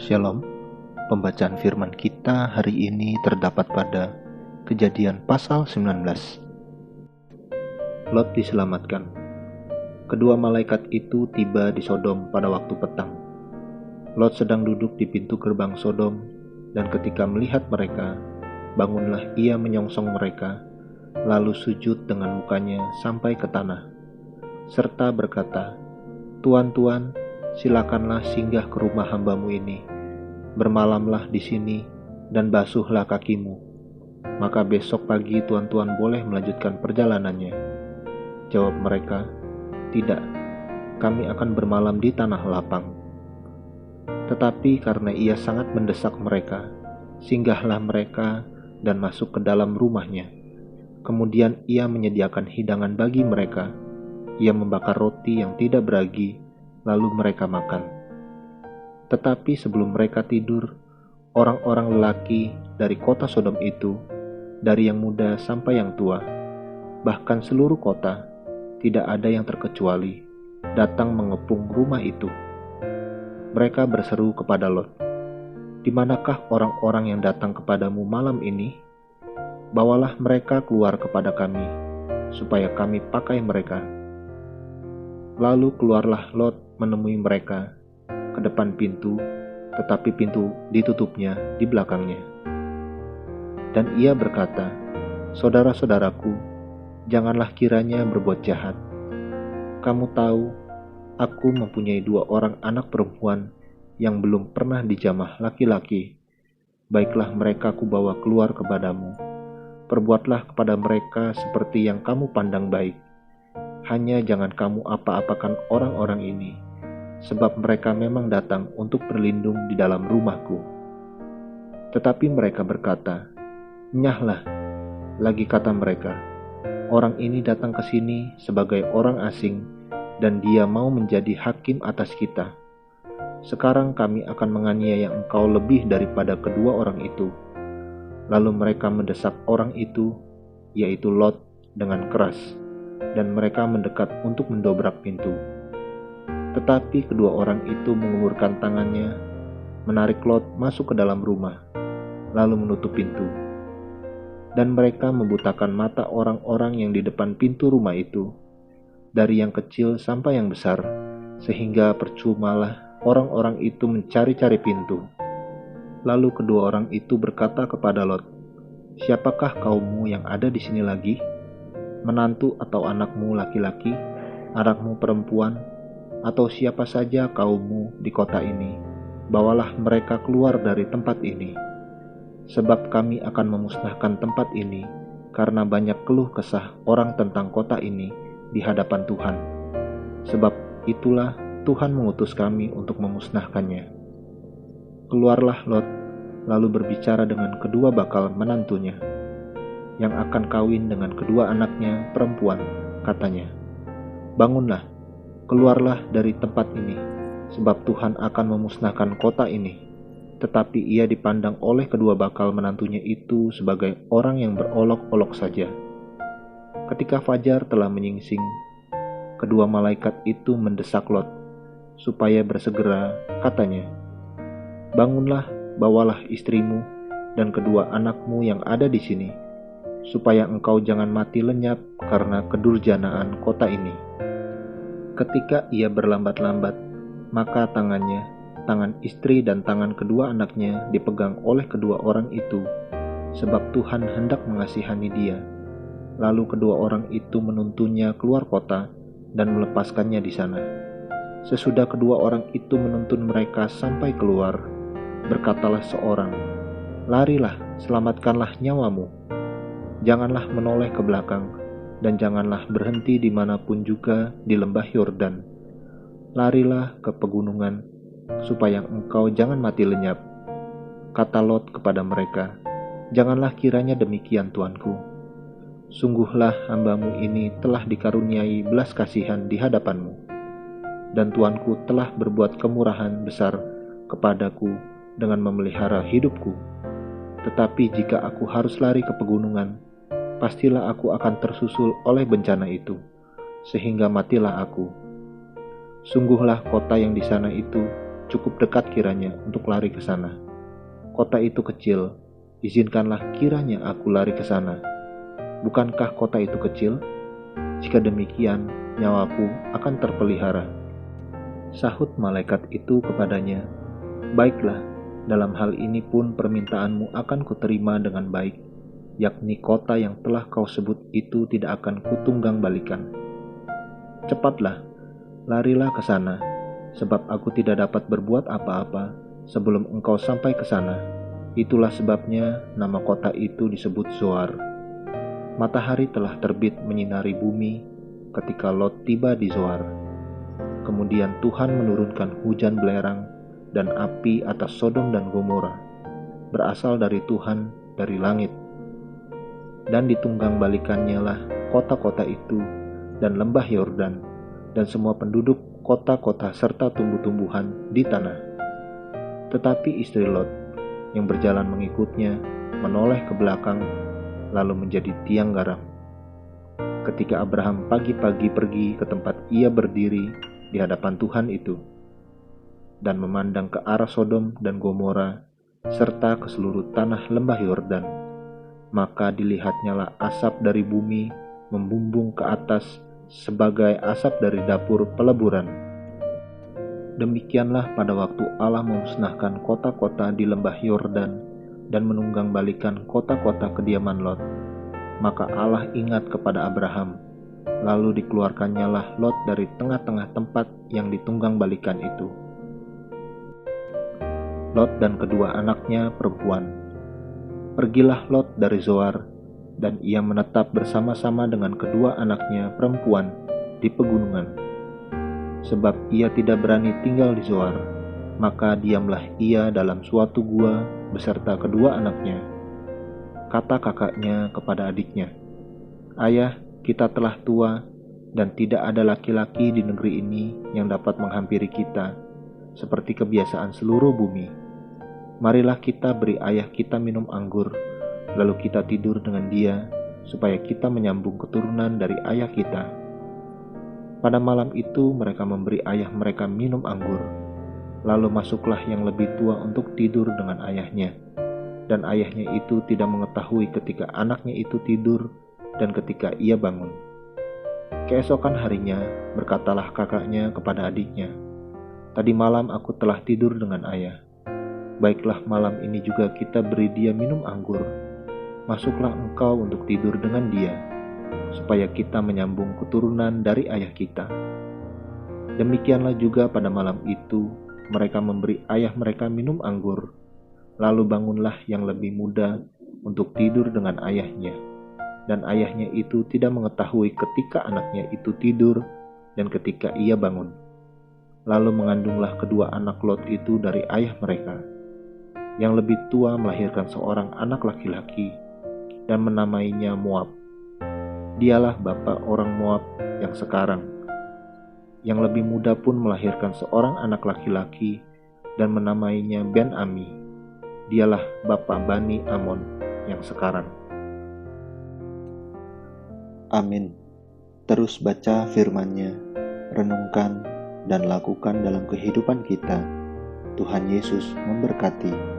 Shalom, pembacaan firman kita hari ini terdapat pada Kejadian pasal 19. Lot diselamatkan. Kedua malaikat itu tiba di Sodom pada waktu petang. Lot sedang duduk di pintu gerbang Sodom, dan ketika melihat mereka, bangunlah ia menyongsong mereka, lalu sujud dengan mukanya sampai ke tanah, serta berkata, "Tuan, Tuan, silakanlah singgah ke rumah hambamu ini. Bermalamlah di sini dan basuhlah kakimu. Maka besok pagi tuan-tuan boleh melanjutkan perjalanannya." Jawab mereka, "Tidak, kami akan bermalam di tanah lapang." Tetapi karena ia sangat mendesak mereka, singgahlah mereka dan masuk ke dalam rumahnya. Kemudian ia menyediakan hidangan bagi mereka. Ia membakar roti yang tidak beragi, lalu mereka makan. Tetapi sebelum mereka tidur, orang-orang lelaki dari kota Sodom itu, dari yang muda sampai yang tua, bahkan seluruh kota, tidak ada yang terkecuali, datang mengepung rumah itu. Mereka berseru kepada Lot, "Di manakah orang-orang yang datang kepadamu malam ini? Bawalah mereka keluar kepada kami, supaya kami pakai mereka." Lalu keluarlah Lot menemui mereka ke depan pintu, tetapi pintu ditutupnya di belakangnya. Dan ia berkata, "Saudara-saudaraku, janganlah kiranya berbuat jahat. Kamu tahu, aku mempunyai 2 orang anak perempuan yang belum pernah dijamah laki-laki. Baiklah mereka kubawa keluar kepadamu. Perbuatlah kepada mereka seperti yang kamu pandang baik. Hanya jangan kamu apa-apakan orang-orang ini, sebab mereka memang datang untuk berlindung di dalam rumahku." Tetapi mereka berkata, "Nyahlah," lagi kata mereka, "orang ini datang ke sini sebagai orang asing, dan dia mau menjadi hakim atas kita. Sekarang kami akan menganiaya engkau lebih daripada kedua orang itu." Lalu mereka mendesak orang itu, yaitu Lot, dengan keras, dan mereka mendekat untuk mendobrak pintu. Tetapi kedua orang itu mengulurkan tangannya, menarik Lot masuk ke dalam rumah, lalu menutup pintu. Dan mereka membutakan mata orang-orang yang di depan pintu rumah itu, dari yang kecil sampai yang besar, sehingga percumalah orang-orang itu mencari-cari pintu. Lalu kedua orang itu berkata kepada Lot, "Siapakah kaummu yang ada di sini lagi? Menantu atau anakmu laki-laki, anakmu perempuan, atau siapa saja kaummu di kota ini, bawalah mereka keluar dari tempat ini. Sebab kami akan memusnahkan tempat ini, karena banyak keluh kesah orang tentang kota ini di hadapan Tuhan. Sebab itulah Tuhan mengutus kami untuk memusnahkannya." Keluarlah Lot, lalu berbicara dengan kedua bakal menantunya, yang akan kawin dengan kedua anaknya perempuan, katanya, "Bangunlah, keluarlah dari tempat ini, sebab Tuhan akan memusnahkan kota ini." Tetapi ia dipandang oleh kedua bakal menantunya itu sebagai orang yang berolok-olok saja. Ketika fajar telah menyingsing, kedua malaikat itu mendesak Lot, supaya bersegera, katanya, "Bangunlah, bawalah istrimu dan kedua anakmu yang ada di sini, supaya engkau jangan mati lenyap karena kedurjanaan kota ini." Ketika ia berlambat-lambat, maka tangan istri dan tangan kedua anaknya dipegang oleh kedua orang itu, sebab Tuhan hendak mengasihani dia. Lalu kedua orang itu menuntunnya keluar kota dan melepaskannya di sana. Sesudah kedua orang itu menuntun mereka sampai keluar, berkatalah seorang, "Larilah, selamatkanlah nyawamu. Janganlah menoleh ke belakang, dan janganlah berhenti dimanapun juga di lembah Yordan. Larilah ke pegunungan, supaya engkau jangan mati lenyap." Kata Lot kepada mereka, "Janganlah kiranya demikian, tuanku. Sungguhlah hambamu ini telah dikaruniai belas kasihan di hadapanmu, dan tuanku telah berbuat kemurahan besar kepadaku dengan memelihara hidupku. Tetapi jika aku harus lari ke pegunungan, pastilah aku akan tersusul oleh bencana itu, sehingga matilah aku. Sungguhlah kota yang di sana itu cukup dekat kiranya untuk lari ke sana. Kota itu kecil, izinkanlah kiranya aku lari ke sana. Bukankah kota itu kecil? Jika demikian, nyawaku akan terpelihara." Sahut malaikat itu kepadanya, "Baiklah, dalam hal ini pun permintaanmu akan kuterima dengan baik, yakni kota yang telah kau sebut itu tidak akan kutunggang balikan. Cepatlah, larilah ke sana, sebab aku tidak dapat berbuat apa-apa sebelum engkau sampai ke sana." Itulah sebabnya nama kota itu disebut Zoar. Matahari telah terbit menyinari bumi ketika Lot tiba di Zoar. Kemudian Tuhan menurunkan hujan belerang dan api atas Sodom dan Gomora, berasal dari Tuhan dari langit. Dan ditunggang balikannya lah kota-kota itu dan lembah Yordan dan semua penduduk kota-kota serta tumbuh-tumbuhan di tanah. Tetapi istri Lot yang berjalan mengikutnya menoleh ke belakang lalu menjadi tiang garam. Ketika Abraham pagi-pagi pergi ke tempat ia berdiri di hadapan Tuhan itu dan memandang ke arah Sodom dan Gomora serta ke seluruh tanah lembah Yordan, maka dilihatnyalah asap dari bumi membumbung ke atas sebagai asap dari dapur peleburan. Demikianlah pada waktu Allah memusnahkan kota-kota di lembah Yordan dan menunggang balikan kota-kota kediaman Lot. Maka Allah ingat kepada Abraham, lalu dikeluarkannyalah Lot dari tengah-tengah tempat yang ditunggang balikan itu. Lot dan kedua anaknya perempuan. Pergilah Lot dari Zoar, dan ia menetap bersama-sama dengan kedua anaknya perempuan di pegunungan. Sebab ia tidak berani tinggal di Zoar, maka diamlah ia dalam suatu gua beserta kedua anaknya. Kata kakaknya kepada adiknya, "Ayah, kita telah tua, dan tidak ada laki-laki di negeri ini yang dapat menghampiri kita, seperti kebiasaan seluruh bumi. Marilah kita beri ayah kita minum anggur, lalu kita tidur dengan dia, supaya kita menyambung keturunan dari ayah kita." Pada malam itu mereka memberi ayah mereka minum anggur. Lalu masuklah yang lebih tua untuk tidur dengan ayahnya. Dan ayahnya itu tidak mengetahui ketika anaknya itu tidur dan ketika ia bangun. Keesokan harinya berkatalah kakaknya kepada adiknya, "Tadi malam aku telah tidur dengan ayah. Baiklah, malam ini juga kita beri dia minum anggur. Masuklah engkau untuk tidur dengan dia, supaya kita menyambung keturunan dari ayah kita." Demikianlah juga pada malam itu mereka memberi ayah mereka minum anggur. Lalu bangunlah yang lebih muda untuk tidur dengan ayahnya, dan ayahnya itu tidak mengetahui ketika anaknya itu tidur dan ketika ia bangun. Lalu mengandunglah kedua anak Lot itu dari ayah mereka. Yang lebih tua melahirkan seorang anak laki-laki dan menamainya Moab. Dialah bapa orang Moab yang sekarang. Yang lebih muda pun melahirkan seorang anak laki-laki dan menamainya Ben-Ami. Dialah bapa Bani Amon yang sekarang. Amin. Terus baca firman-Nya, renungkan dan lakukan dalam kehidupan kita. Tuhan Yesus memberkati.